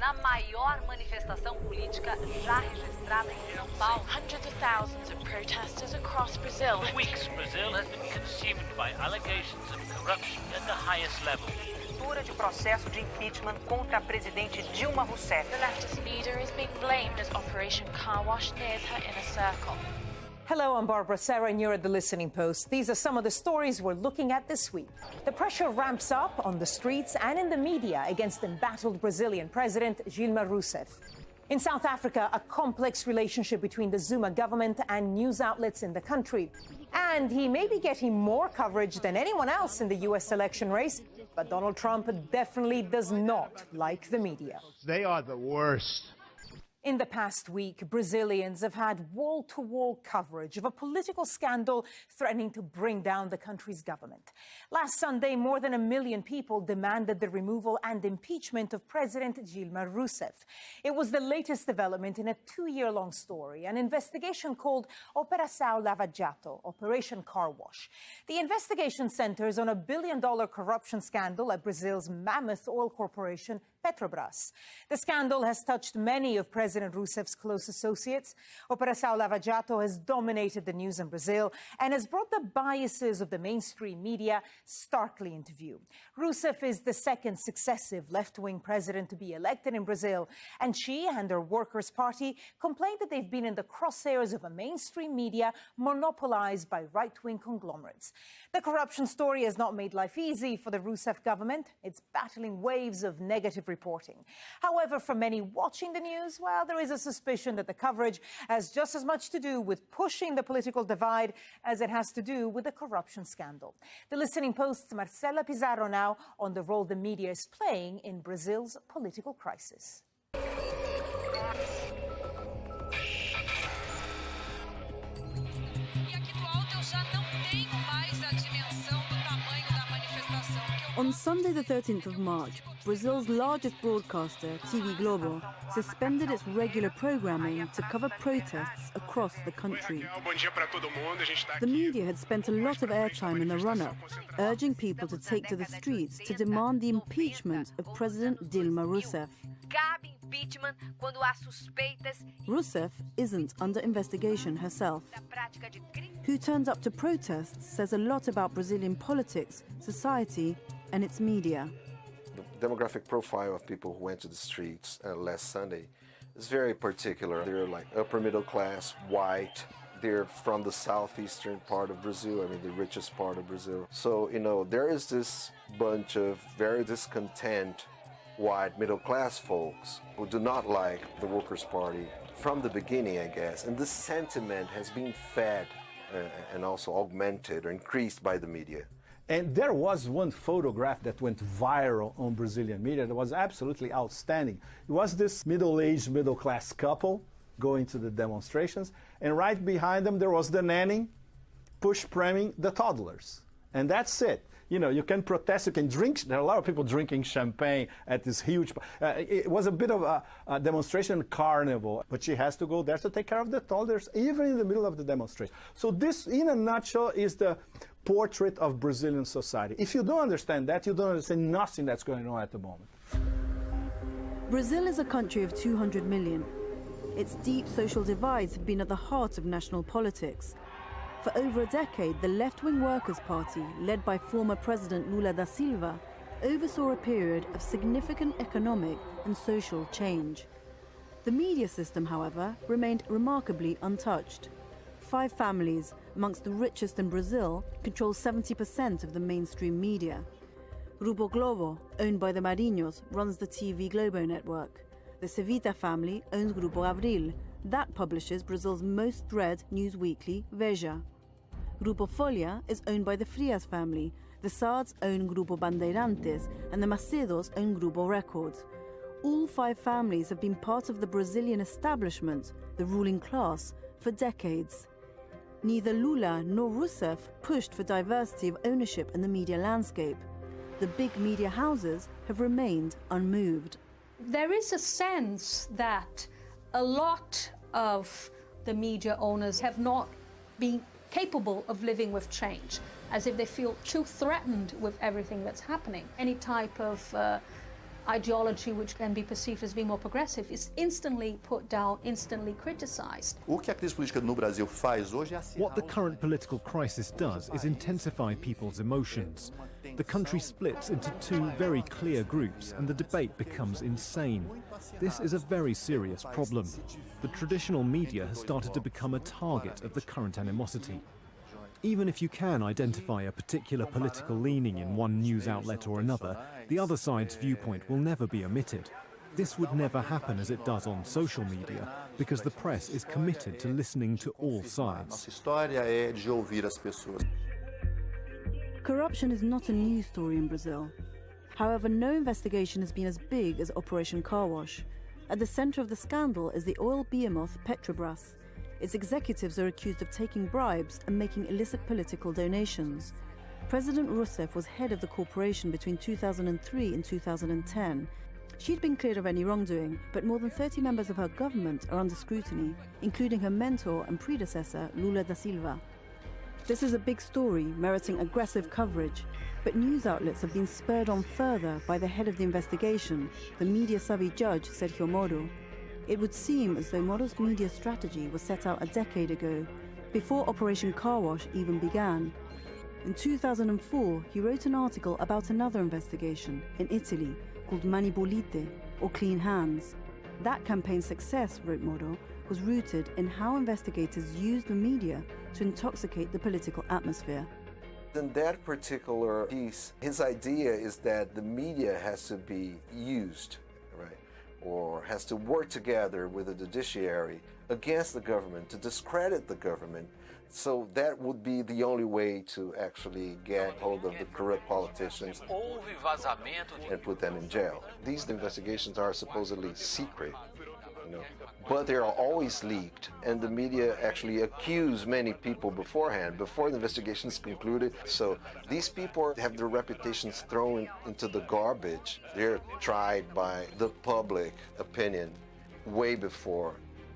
na maior manifestação política já registrada em São Paulo. Hundreds of thousands of protesters across Brazil. For weeks, Brazil has been consumed by allegations of corruption at the highest level. De processo de impeachment contra a presidente Dilma Rousseff. The leftist leader is being blamed as Operation Car Wash nears her inner circle. Hello, I'm Barbara Serra, and you're at The Listening Post. These are some of the stories we're looking at this week. The pressure ramps up on the streets and in the media against embattled Brazilian President Dilma Rousseff. In South Africa, a complex relationship between the Zuma government and news outlets in the country. And he may be getting more coverage than anyone else in the U.S. election race, but Donald Trump definitely does not like the media. They are the worst. In the past week, Brazilians have had wall-to-wall coverage of a political scandal threatening to bring down the country's government. Last Sunday, more than 1 million people demanded the removal and impeachment of President Dilma Rousseff. It was the latest development in a 2-year-long story, an investigation called Operação Lava Jato, Operation Car Wash. The investigation centers on a billion-dollar corruption scandal at Brazil's mammoth oil corporation, Petrobras. The scandal has touched many of President Rousseff's close associates. Operação Lava Jato has dominated the news in Brazil and has brought the biases of the mainstream media starkly into view. Rousseff is the second successive left-wing president to be elected in Brazil, and she and her Workers' Party complained that they've been in the crosshairs of a mainstream media monopolized by right-wing conglomerates. The corruption story has not made life easy for the Rousseff government. It's battling waves of negative reporting. However, for many watching the news, well, there is a suspicion that the coverage has just as much to do with pushing the political divide as it has to do with the corruption scandal. The Listening Post's Marcela Pizarro now on the role the media is playing in Brazil's political crisis. On Sunday, the 13th of March, Brazil's largest broadcaster, TV Globo, suspended its regular programming to cover protests across the country. The media had spent a lot of airtime in the run-up, urging people to take to the streets to demand the impeachment of President Dilma Rousseff. Rousseff isn't under investigation herself. Who turns up to protests says a lot about Brazilian politics, society, and its media. The demographic profile of people who went to the streets last Sunday is very particular. They're like upper middle class, white. They're from the southeastern part of Brazil, I mean the richest part of Brazil. So, there is this bunch of very discontent white middle class folks who do not like the Workers' Party from the beginning, I guess. And this sentiment has been fed and also augmented or increased by the media. And there was one photograph that went viral on Brazilian media that was absolutely outstanding. It was this middle-aged, middle-class couple going to the demonstrations, and right behind them there was the nanny push-pramming the toddlers. And that's it. You can protest, you can drink. There are a lot of people drinking champagne at this huge... it was a bit of a demonstration carnival, but she has to go there to take care of the toddlers, even in the middle of the demonstration. So this, in a nutshell, is the portrait of Brazilian society. If you don't understand that, you don't understand nothing that's going on at the moment. Brazil is a country of 200 million. Its deep social divides have been at the heart of national politics. For over a decade, the left-wing Workers' Party, led by former President Lula da Silva, oversaw a period of significant economic and social change. The media system, however, remained remarkably untouched. 5 families, amongst the richest in Brazil, control 70% of the mainstream media. Grupo Globo, owned by the Marinhos, runs the TV Globo network. The Cevita family owns Grupo Abril. That publishes Brazil's most read news weekly, Veja. Grupo Folha is owned by the Frias family. The Sards own Grupo Bandeirantes, and the Macedos own Grupo Records. All 5 families have been part of the Brazilian establishment, the ruling class, for decades. Neither Lula nor Rousseff pushed for diversity of ownership in the media landscape. The big media houses have remained unmoved. There is a sense that a lot of the media owners have not been capable of living with change, as if they feel too threatened with everything that's happening. Any type of ideology which can be perceived as being more progressive is instantly put down, instantly criticized. O que a crise política no Brasil faz hoje é acirrar. What the current political crisis does is intensify people's emotions. The country splits into two very clear groups and the debate becomes insane. This is a very serious problem. The traditional media has started to become a target of the current animosity. Even if you can identify a particular political leaning in one news outlet or another, the other side's viewpoint will never be omitted. This would never happen as it does on social media, because the press is committed to listening to all sides. Nossa história é de ouvir as pessoas. Corruption is not a news story in Brazil. However, no investigation has been as big as Operation Car Wash. At the center of the scandal is the oil behemoth Petrobras. Its executives are accused of taking bribes and making illicit political donations. President Rousseff was head of the corporation between 2003 and 2010. She'd been cleared of any wrongdoing, but more than 30 members of her government are under scrutiny, including her mentor and predecessor, Lula da Silva. This is a big story, meriting aggressive coverage, but news outlets have been spurred on further by the head of the investigation, the media-savvy judge, Sergio Moro. It would seem as though Moro's media strategy was set out a decade ago, before Operation Car Wash even began. In 2004, he wrote an article about another investigation in Italy called Mani Pulite, or Clean Hands. That campaign's success, wrote Moro, was rooted in how investigators used the media to intoxicate the political atmosphere. In that particular piece, his idea is that the media has to be used, right, or has to work together with the judiciary against the government to discredit the government. So that would be the only way to actually get hold of the corrupt politicians and put them in jail. These investigations are supposedly secret, you know, but they are always leaked, and the media actually accuse many people beforehand, before the investigation is concluded. So these people have their reputations thrown into the garbage. They're tried by the public opinion way before,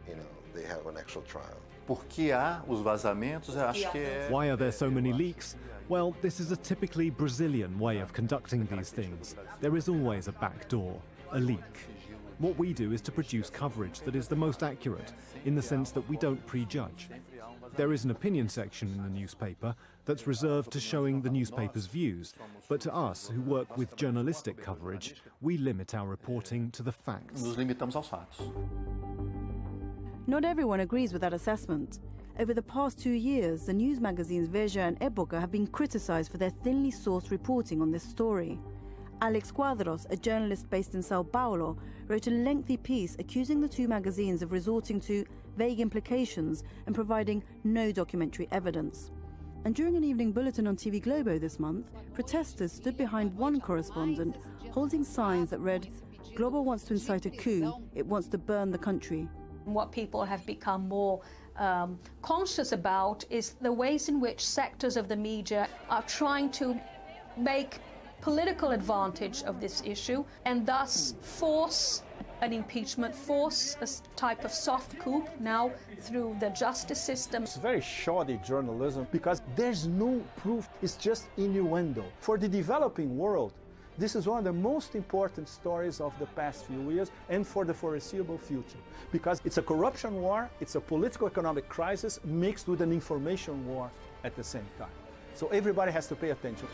you know, they have an actual trial. Por que há os vazamentos? Eu acho que é... Why are there so many leaks? Well, this is a typically Brazilian way of conducting these things. There is always a back door, a leak. What we do is to produce coverage that is the most accurate, in the sense that we don't prejudge. There is an opinion section in the newspaper that's reserved to showing the newspaper's views, but to us, who work with journalistic coverage, we limit our reporting to the facts. Nos limitamos aos fatos. Not everyone agrees with that assessment. Over the past 2 years, the news magazines Veja and Época have been criticized for their thinly sourced reporting on this story. Alex Quadros, a journalist based in Sao Paulo, wrote a lengthy piece accusing the two magazines of resorting to vague implications and providing no documentary evidence. And during an evening bulletin on TV Globo this month, protesters stood behind one correspondent holding signs that read, "Globo wants to incite a coup, it wants to burn the country." What people have become more conscious about is the ways in which sectors of the media are trying to make political advantage of this issue and thus force an impeachment, force a type of soft coup now through the justice system. It's very shoddy journalism because there's no proof, it's just innuendo. For the developing world, this is one of the most important stories of the past few years and for the foreseeable future, because it's a corruption war, it's a political economic crisis mixed with an information war at the same time. So everybody has to pay attention.